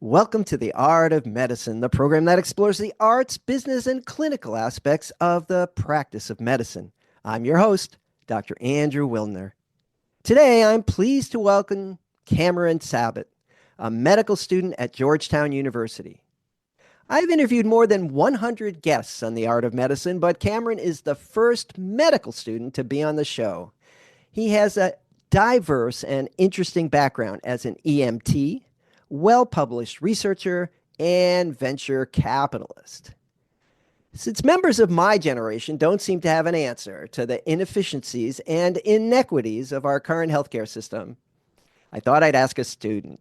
Welcome to the Art of Medicine, the program that explores the arts, business, and clinical aspects of the practice of medicine. I'm your host, Dr. Andrew Wilner. Today, I'm pleased to welcome Cameron Sabet, a medical student at Georgetown University. I've interviewed more than 100 guests on the Art of Medicine, but Cameron is the first medical student to be on the show. He has a diverse and interesting background as an EMT, well-published researcher, and venture capitalist. Since members of my generation don't seem to have an answer to the inefficiencies and inequities of our current healthcare system, I thought I'd ask a student.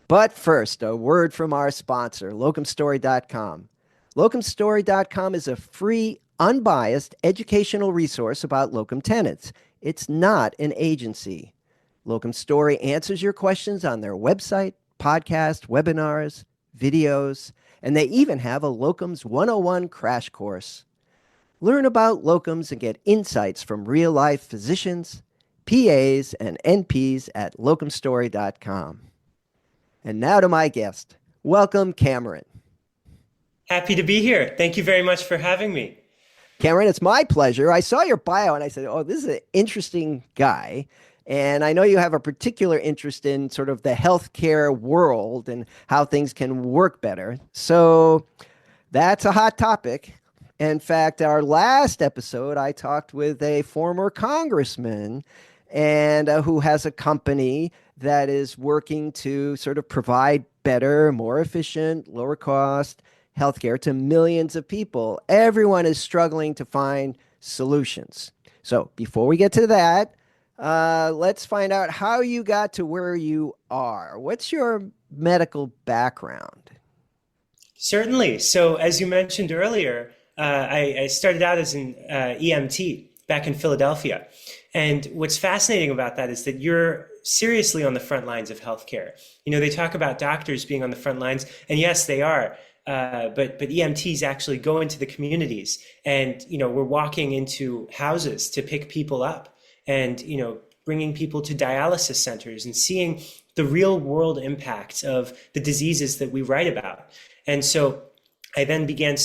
But first, a word from our sponsor, locumstory.com. Locumstory.com is a free, unbiased educational resource about locum tenens. It's not an agency. Locum Story answers your questions on their website, podcast, webinars, videos, and they even have a Locums 101 crash course. Learn about locums and get insights from real-life physicians, PAs, and NPs at locumstory.com. And now to my guest. Welcome, Cameron. Happy to be here. Thank you very much for having me. Cameron, it's my pleasure. I saw your bio and I said, oh, this is an interesting guy. And I know you have a particular interest in sort of the healthcare world and how things can work better. So that's a hot topic. In fact, our last episode, I talked with a former congressman and who has a company that is working to sort of provide better, more efficient, lower cost healthcare to millions of people. Everyone is struggling to find solutions. So before we get to that, let's find out how you got to where you are. What's your medical background? Certainly. So as you mentioned earlier, I started out as an EMT back in Philadelphia. And what's fascinating about that is that you're seriously on the front lines of healthcare. You know, they talk about doctors being on the front lines, and yes, they are. But EMTs actually go into the communities, and we're walking into houses to pick people up, and bringing people to dialysis centers and seeing the real world impacts of the diseases that we write about. And so I then began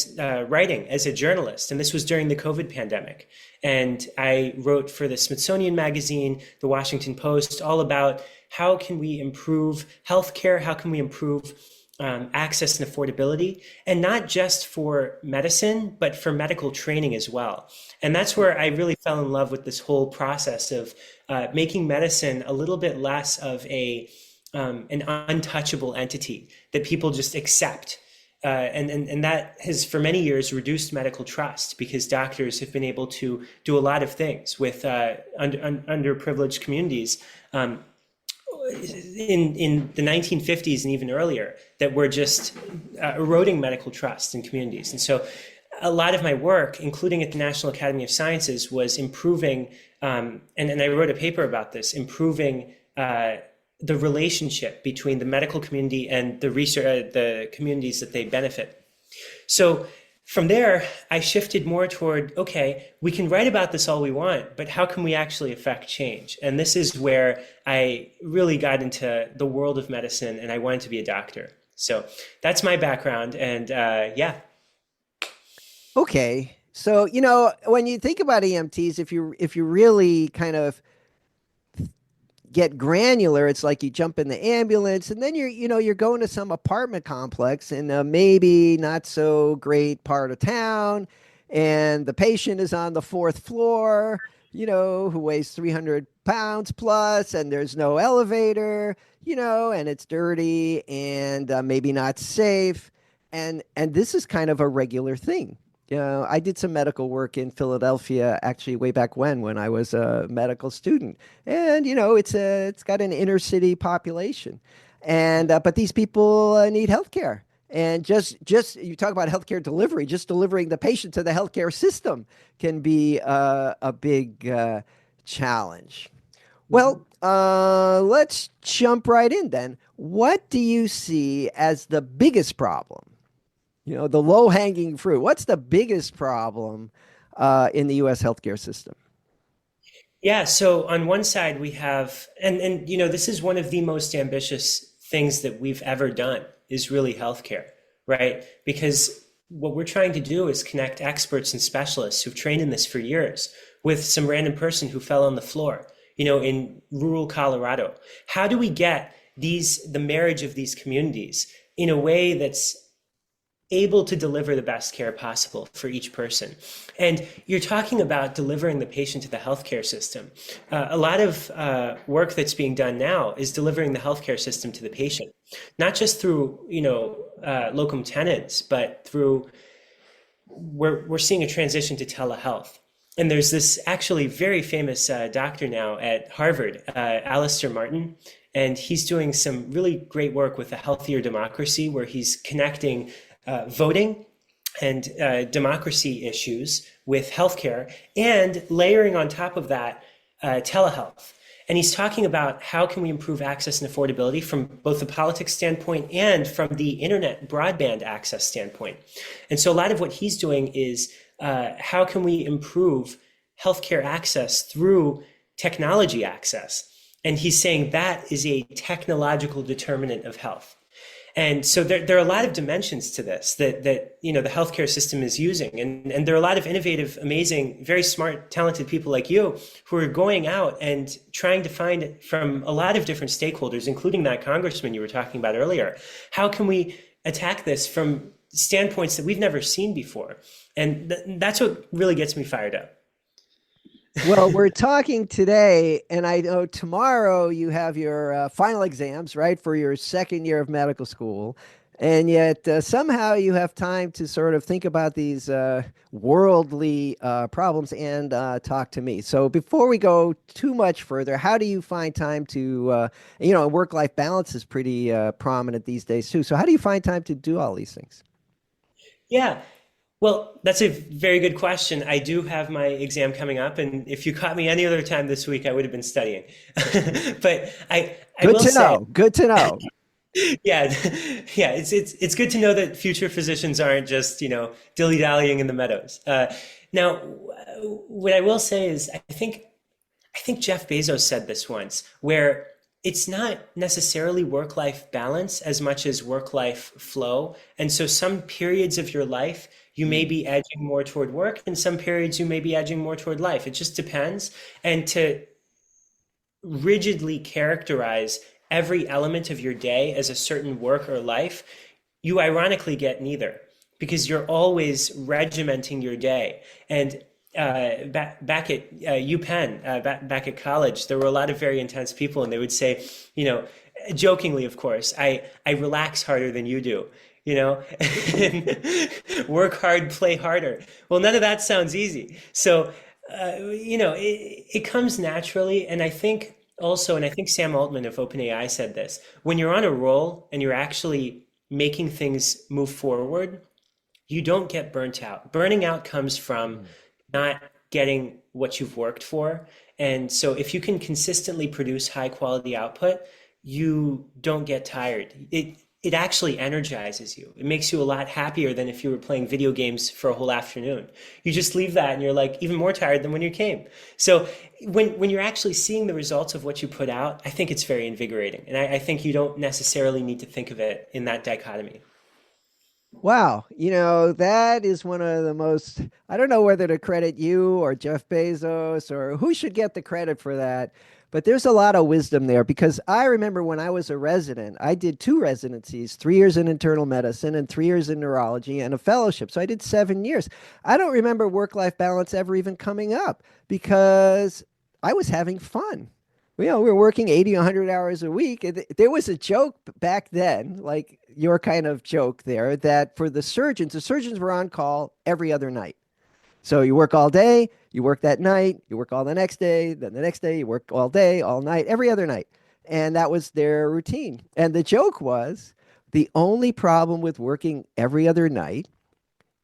writing as a journalist, and this was during the COVID pandemic. And I wrote for the Smithsonian Magazine, the Washington Post, all about how can we improve healthcare, how can we improve access and affordability, and not just for medicine, but for medical training as well. And that's where I really fell in love with this whole process of making medicine a little bit less of an untouchable entity that people just accept. And that has for many years reduced medical trust, because doctors have been able to do a lot of things with underprivileged communities in the 1950s and even earlier that were just eroding medical trust in communities. And so a lot of my work, including at the National Academy of Sciences, was improving, and I wrote a paper about this, improving the relationship between the medical community and the communities that they benefit. So from there, I shifted more toward, okay, we can write about this all we want, but how can we actually affect change? And this is where I really got into the world of medicine, and I wanted to be a doctor. So that's my background, and yeah. Okay. So, when you think about EMTs, if you really kind of get granular, it's like you jump in the ambulance and then you're going to some apartment complex in a maybe not so great part of town, and the patient is on the fourth floor, who weighs 300 pounds plus, and there's no elevator, and it's dirty and maybe not safe. And this is kind of a regular thing. I did some medical work in Philadelphia, actually way back when I was a medical student, and it's got an inner city population, and but these people need healthcare, and just you talk about healthcare delivery, just delivering the patient to the healthcare system can be a big challenge. Well, let's jump right in then. What do you see as the biggest problem? The low-hanging fruit. What's the biggest problem in the U.S. healthcare system? Yeah, so on one side we have, and this is one of the most ambitious things that we've ever done is really healthcare, right? Because what we're trying to do is connect experts and specialists who've trained in this for years with some random person who fell on the floor, in rural Colorado. How do we get the marriage of these communities in a way that's able to deliver the best care possible for each person? And you're talking about delivering the patient to the healthcare system. A lot of work that's being done now is delivering the healthcare system to the patient, not just through, locum tenens, but through, we're seeing a transition to telehealth. And there's this actually very famous doctor now at Harvard, Alistair Martin, and he's doing some really great work with a healthier democracy, where he's connecting voting and democracy issues with healthcare, and layering on top of that telehealth. And he's talking about how can we improve access and affordability from both the politics standpoint and from the internet broadband access standpoint. And so a lot of what he's doing is how can we improve healthcare access through technology access? And he's saying that is a technological determinant of health. And so there are a lot of dimensions to this that the healthcare system is using. And there are a lot of innovative, amazing, very smart, talented people like you who are going out and trying to find from a lot of different stakeholders, including that congressman you were talking about earlier, how can we attack this from standpoints that we've never seen before? And that's what really gets me fired up. Well, we're talking today, and I know tomorrow you have your final exams, right, for your second year of medical school. And yet somehow you have time to sort of think about these worldly problems and talk to me. So before we go too much further, how do you find time to, work-life balance is pretty prominent these days too. So how do you find time to do all these things? Yeah. Well, that's a very good question. I do have my exam coming up, and if you caught me any other time this week, I would have been studying. But I Good will to say, know. Good to know. yeah, yeah, it's good to know that future physicians aren't just, dilly-dallying in the meadows. Now, what I will say is, I think Jeff Bezos said this once, where it's not necessarily work-life balance as much as work-life flow. And so some periods of your life, you may be edging more toward work, and some periods you may be edging more toward life. It just depends. And to rigidly characterize every element of your day as a certain work or life, you ironically get neither, because you're always regimenting your day. And back at UPenn, back at college, there were a lot of very intense people, and they would say, jokingly, of course, I relax harder than you do, work hard, play harder. Well, none of that sounds easy. So, it comes naturally. And I think also, and I think Sam Altman of OpenAI said this, when you're on a roll and you're actually making things move forward, you don't get burnt out. Burning out comes from not getting what you've worked for. And so if you can consistently produce high quality output, you don't get tired. It actually energizes you. It makes you a lot happier than if you were playing video games for a whole afternoon. You just leave that and you're like even more tired than when you came. So when you're actually seeing the results of what you put out, I think it's very invigorating. And I think you don't necessarily need to think of it in that dichotomy. Wow. That is one of the most, I don't know whether to credit you or Jeff Bezos or who should get the credit for that, but there's a lot of wisdom there, because I remember when I was a resident, I did 2 residencies, 3 years in internal medicine and 3 years in neurology and a fellowship. So I did 7 years. I don't remember work-life balance ever even coming up because I was having fun. We were working 80, 100 hours a week. There was a joke back then, like your kind of joke there, that for the surgeons were on call every other night. So you work all day, you work that night, you work all the next day, then the next day you work all day, all night, every other night. And that was their routine. And the joke was the only problem with working every other night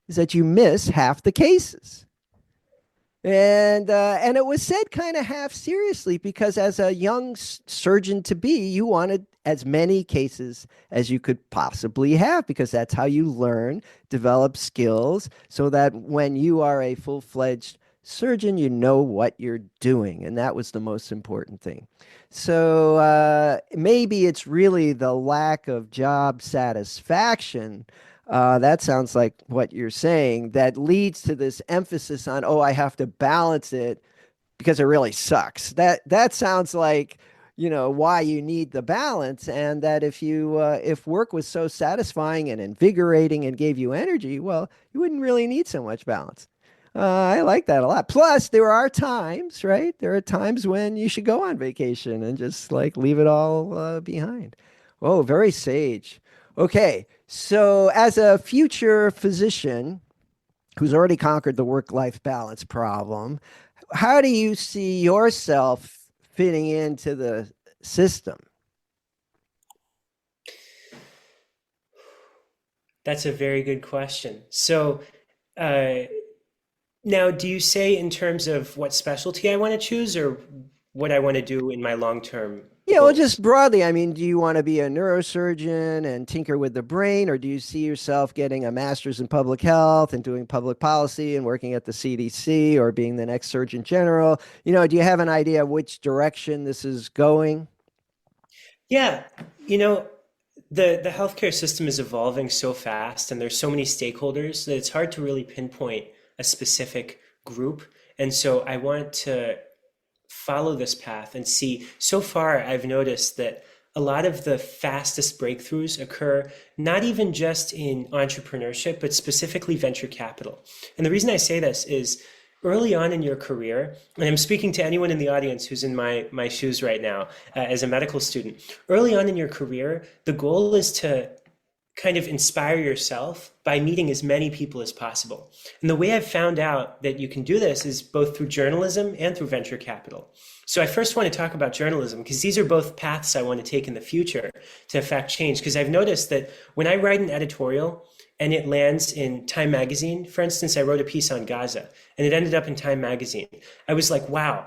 is that you miss half the cases. And it was said kind of half seriously, because as a young surgeon to be, you wanted as many cases as you could possibly have, because that's how you learn, develop skills, so that when you are a full-fledged Surgeon, you know what you're doing, and that was the most important thing. So maybe it's really the lack of job satisfaction. That sounds like what you're saying that leads to this emphasis on, oh, I have to balance it because it really sucks. That sounds like, why you need the balance, and that if work was so satisfying and invigorating and gave you energy, well, you wouldn't really need so much balance. I like that a lot. Plus, there are times, right? There are times when you should go on vacation and just like leave it all behind. Oh, very sage. Okay, so as a future physician who's already conquered the work-life balance problem, how do you see yourself fitting into the system? That's a very good question. So, uh, now, do you say in terms of what specialty I want to choose or what I want to do in my long-term Yeah, well, goals? just broadly, I mean, do you want to be a neurosurgeon and tinker with the brain, or do you see yourself getting a master's in public health and doing public policy and working at the CDC or being the next Surgeon General? Do you have an idea which direction this is going? Yeah, you know, the healthcare system is evolving so fast and there's so many stakeholders that it's hard to really pinpoint a specific group. And so I want to follow this path and see. So far, I've noticed that a lot of the fastest breakthroughs occur not even just in entrepreneurship, but specifically venture capital. And the reason I say this is early on in your career, and I'm speaking to anyone in the audience who's in my shoes right now as a medical student, early on in your career, the goal is to kind of inspire yourself by meeting as many people as possible. And the way I've found out that you can do this is both through journalism and through venture capital. So I first want to talk about journalism because these are both paths I want to take in the future to affect change. Because I've noticed that when I write an editorial and it lands in Time Magazine, for instance, I wrote a piece on Gaza and it ended up in Time Magazine. I was like, wow,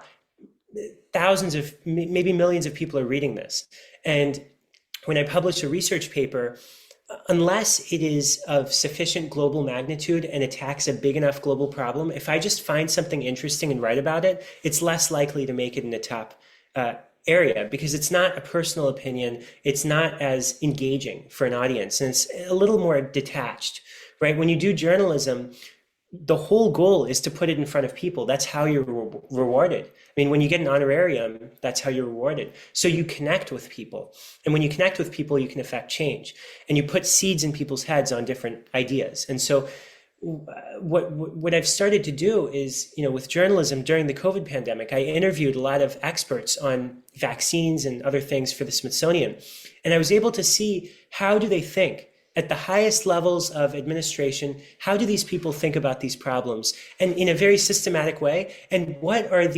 thousands of, maybe millions of people are reading this. And when I publish a research paper, unless it is of sufficient global magnitude and attacks a big enough global problem, if I just find something interesting and write about it, it's less likely to make it in the top area because it's not a personal opinion. It's not as engaging for an audience and it's a little more detached, right? When you do journalism, the whole goal is to put it in front of people. That's how you're rewarded. I mean, when you get an honorarium, that's how you're rewarded. So you connect with people. And when you connect with people, you can affect change. And you put seeds in people's heads on different ideas. And so what I've started to do is, with journalism during the COVID pandemic, I interviewed a lot of experts on vaccines and other things for the Smithsonian. And I was able to see, how do they think? At the highest levels of administration, how do these people think about these problems? And in a very systematic way. And what are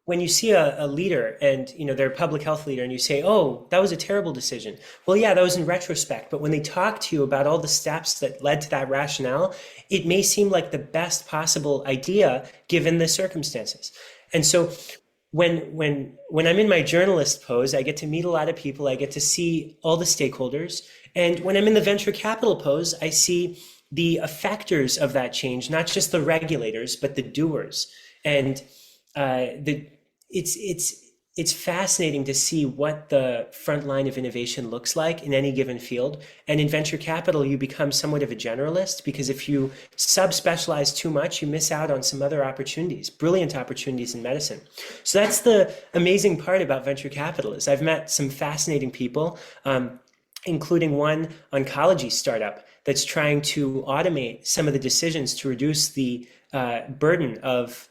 when you see a leader and they're a public health leader and you say, oh, that was a terrible decision. Well, yeah, that was in retrospect. But when they talk to you about all the steps that led to that rationale, it may seem like the best possible idea given the circumstances. And so when I'm in my journalist pose, I get to meet a lot of people. I get to see all the stakeholders. And when I'm in the venture capital pose, I see the effectors of that change, not just the regulators, but the doers. And it's fascinating to see what the front line of innovation looks like in any given field. And in venture capital, you become somewhat of a generalist because if you subspecialize too much, you miss out on some other opportunities, brilliant opportunities in medicine. So that's the amazing part about venture capital is I've met some fascinating people, including one oncology startup that's trying to automate some of the decisions to reduce the burden of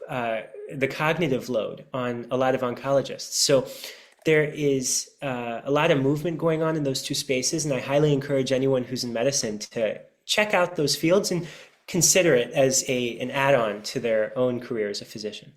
the cognitive load on a lot of oncologists. So there is a lot of movement going on in those two spaces, and I highly encourage anyone who's in medicine to check out those fields and consider it as an add-on to their own career as a physician.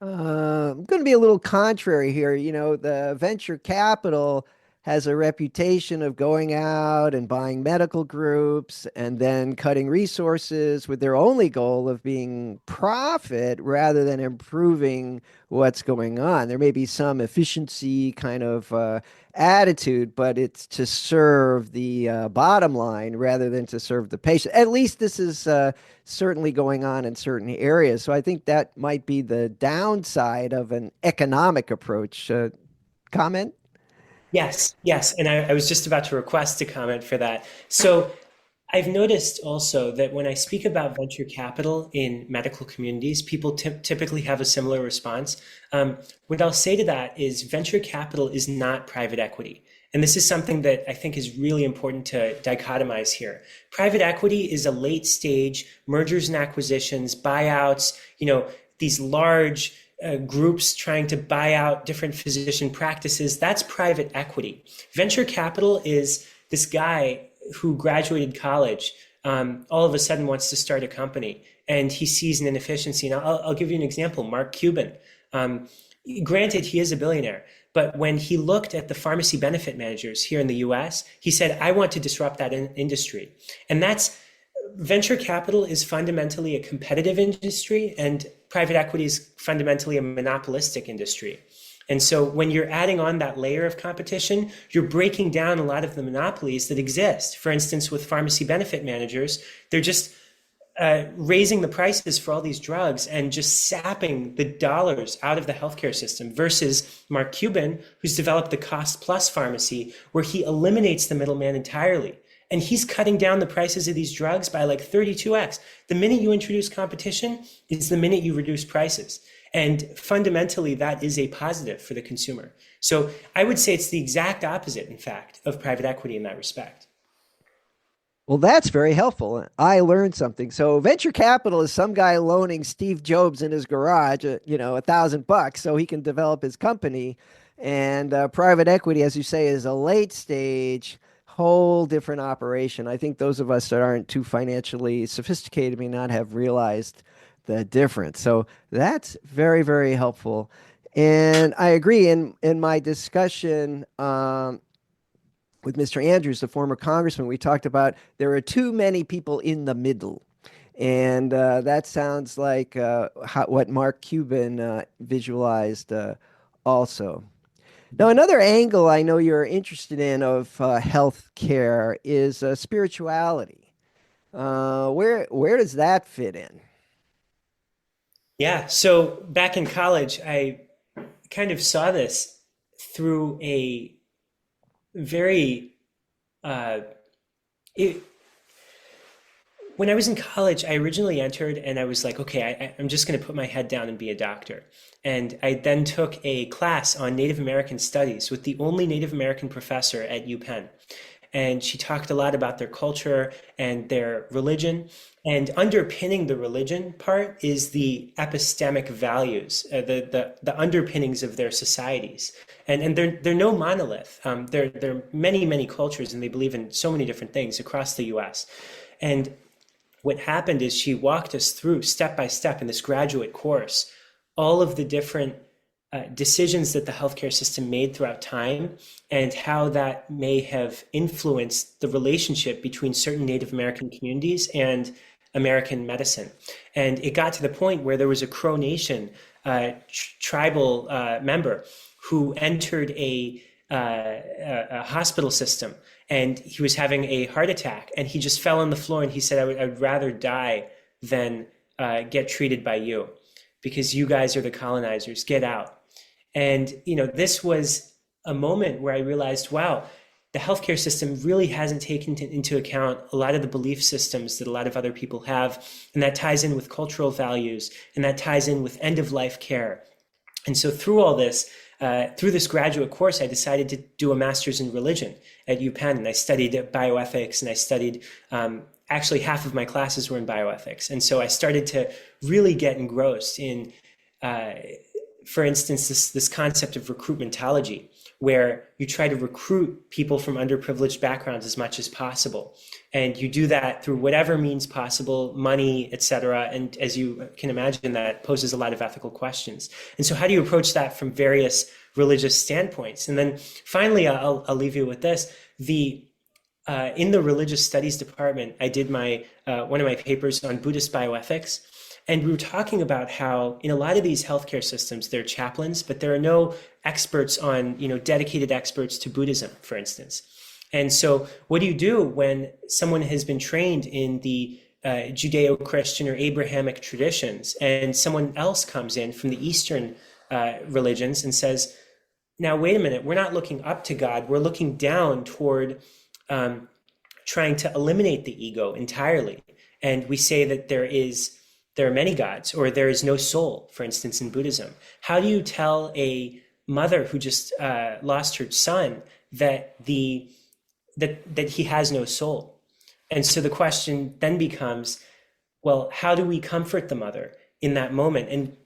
I'm going to be a little contrary here. The venture capital, has a reputation of going out and buying medical groups and then cutting resources with their only goal of being profit rather than improving what's going on. There may be some efficiency kind of attitude, but it's to serve the bottom line rather than to serve the patient. At least this is certainly going on in certain areas. So I think that might be the downside of an economic approach. Comment? Yes, yes. And I was just about to request a comment for that. So I've noticed also that when I speak about venture capital in medical communities, people typically have a similar response. What I'll say to that is venture capital is not private equity. And this is something that I think is really important to dichotomize here. Private equity is a late stage mergers and acquisitions, buyouts, these large groups trying to buy out different physician practices. That's private equity. Venture capital is this guy who graduated college, all of a sudden wants to start a company, and he sees an inefficiency. And I'll give you an example. Mark Cuban. Granted, he is a billionaire, but when he looked at the pharmacy benefit managers here in the US, he said, I want to disrupt that industry. And venture capital is fundamentally a competitive industry, and private equity is fundamentally a monopolistic industry. And so when you're adding on that layer of competition, you're breaking down a lot of the monopolies that exist. For instance, with pharmacy benefit managers, they're just raising the prices for all these drugs and just sapping the dollars out of the healthcare system, versus Mark Cuban, who's developed the cost plus pharmacy, where he eliminates the middleman entirely. And he's cutting down the prices of these drugs by like 32x. The minute you introduce competition is the minute you reduce prices. And fundamentally, that is a positive for the consumer. So I would say it's the exact opposite, in fact, of private equity in that respect. Well, that's very helpful. I learned something. So venture capital is some guy loaning Steve Jobs in his garage, $1,000 so he can develop his company. And private equity, as you say, is a late stage, whole different operation. I think those of us that aren't too financially sophisticated may not have realized the difference. So that's very, very helpful. And I agree in my discussion with Mr. Andrews, the former congressman, we talked about there are too many people in the middle. And that sounds like what Mark Cuban visualized also. Now, another angle I know you're interested in of health care is spirituality. Where does that fit in? Yeah. So back in college, I kind of saw this through a very, uh, it, when I was in college, I originally entered and I was like, okay, I'm just going to put my head down and be a doctor. And I then took a class on Native American studies with the only Native American professor at UPenn. And she talked a lot about their culture and their religion. And underpinning the religion part is the epistemic values, the underpinnings of their societies. And they're no monolith. They're many, many cultures, and they believe in so many different things across the US. And what happened is she walked us through step by step in this graduate course all of the different decisions that the healthcare system made throughout time, and how that may have influenced the relationship between certain Native American communities and American medicine. And it got to the point where there was a Crow Nation tribal member who entered a hospital system, and he was having a heart attack, and he just fell on the floor and he said, I would rather die than get treated by you, because you guys are the colonizers, get out. And, this was a moment where I realized, wow, the healthcare system really hasn't taken into account a lot of the belief systems that a lot of other people have. And that ties in with cultural values, and that ties in with end-of-life care. And so through all this, through this graduate course, I decided to do a master's in religion at UPenn. And I studied bioethics, and I studied, actually half of my classes were in bioethics. And so I started to really get engrossed in for instance, this concept of recruitmentology, where you try to recruit people from underprivileged backgrounds as much as possible. And you do that through whatever means possible, money, etc. And as you can imagine, that poses a lot of ethical questions. And so how do you approach that from various religious standpoints? And then finally, I'll leave you with this. In the religious studies department, I did one of my papers on Buddhist bioethics. And we were talking about how in a lot of these healthcare systems, there are chaplains, but there are no experts on, dedicated experts to Buddhism, for instance. And so what do you do when someone has been trained in the Judeo-Christian or Abrahamic traditions, and someone else comes in from the Eastern religions and says, now, wait a minute, we're not looking up to God, we're looking down toward trying to eliminate the ego entirely. And we say that there are many gods, or there is no soul, for instance, in Buddhism. How do you tell a mother who just lost her son that he has no soul? And so the question then becomes, well, how do we comfort the mother in that moment? And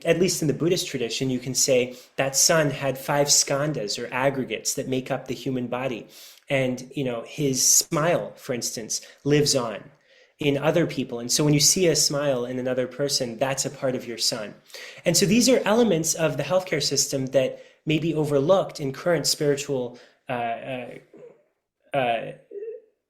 at least in the Buddhist tradition, you can say that son had 5 skandhas, or aggregates, that make up the human body. And, his smile, for instance, lives on in other people. And so when you see a smile in another person, that's a part of your son. And so these are elements of the healthcare system that may be overlooked in current spiritual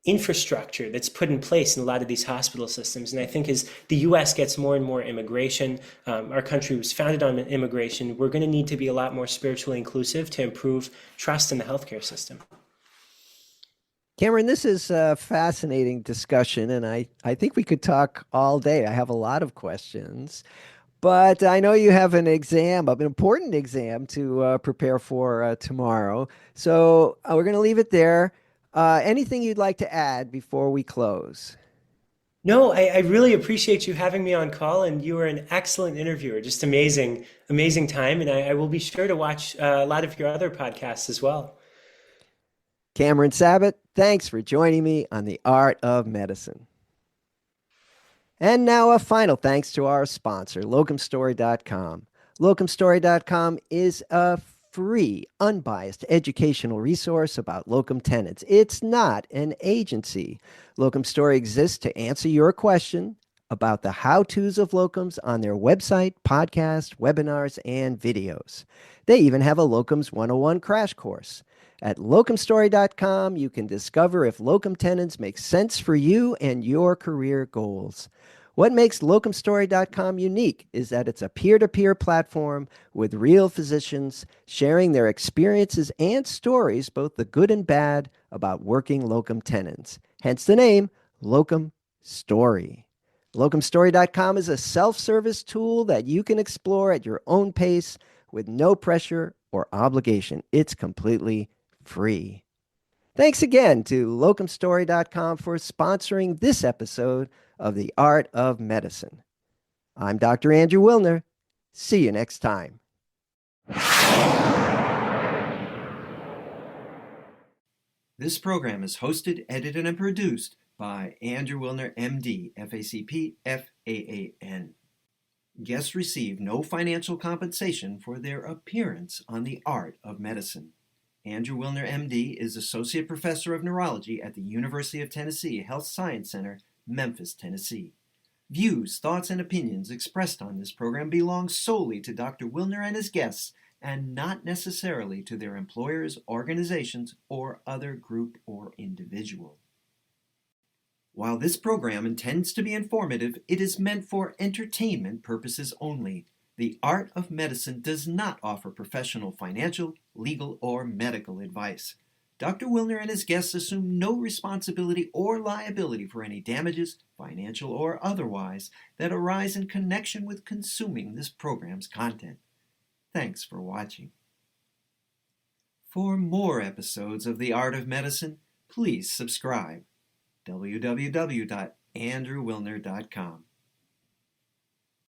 infrastructure that's put in place in a lot of these hospital systems. And I think as the US gets more and more immigration, our country was founded on immigration, we're going to need to be a lot more spiritually inclusive to improve trust in the healthcare system. Cameron, this is a fascinating discussion, and I think we could talk all day. I have a lot of questions, but I know you have an important exam to prepare for tomorrow. So we're going to leave it there. Anything you'd like to add before we close? No, I really appreciate you having me on call, and you were an excellent interviewer. Just amazing, amazing time. And I will be sure to watch a lot of your other podcasts as well. Cameron Sabet, thanks for joining me on The Art of Medicine. And now a final thanks to our sponsor, locumstory.com. Locumstory.com is a free, unbiased educational resource about locum tenens. It's not an agency. Locum Story exists to answer your question about the how-tos of locums on their website, podcast, webinars, and videos. They even have a Locums 101 crash course. At locumstory.com, you can discover if locum tenens make sense for you and your career goals. What makes locumstory.com unique is that it's a peer-to-peer platform with real physicians sharing their experiences and stories, both the good and bad, about working locum tenens. Hence the name, Locum Story. Locumstory.com is a self-service tool that you can explore at your own pace with no pressure or obligation. It's completely free. Thanks again to locumstory.com for sponsoring this episode of The Art of Medicine. I'm Dr. Andrew Wilner. See you next time. This program is hosted, edited, and produced by Andrew Wilner, MD, FACP, FAAN. Guests receive no financial compensation for their appearance on The Art of Medicine. Andrew Wilner, MD, is Associate Professor of Neurology at the University of Tennessee Health Science Center, Memphis, Tennessee. Views, thoughts, and opinions expressed on this program belong solely to Dr. Wilner and his guests and not necessarily to their employers, organizations, or other group or individual. While this program intends to be informative, it is meant for entertainment purposes only. The Art of Medicine does not offer professional financial, legal, or medical advice. Dr. Wilner and his guests assume no responsibility or liability for any damages, financial or otherwise, that arise in connection with consuming this program's content. Thanks for watching. For more episodes of The Art of Medicine, please subscribe. www.andrewwilner.com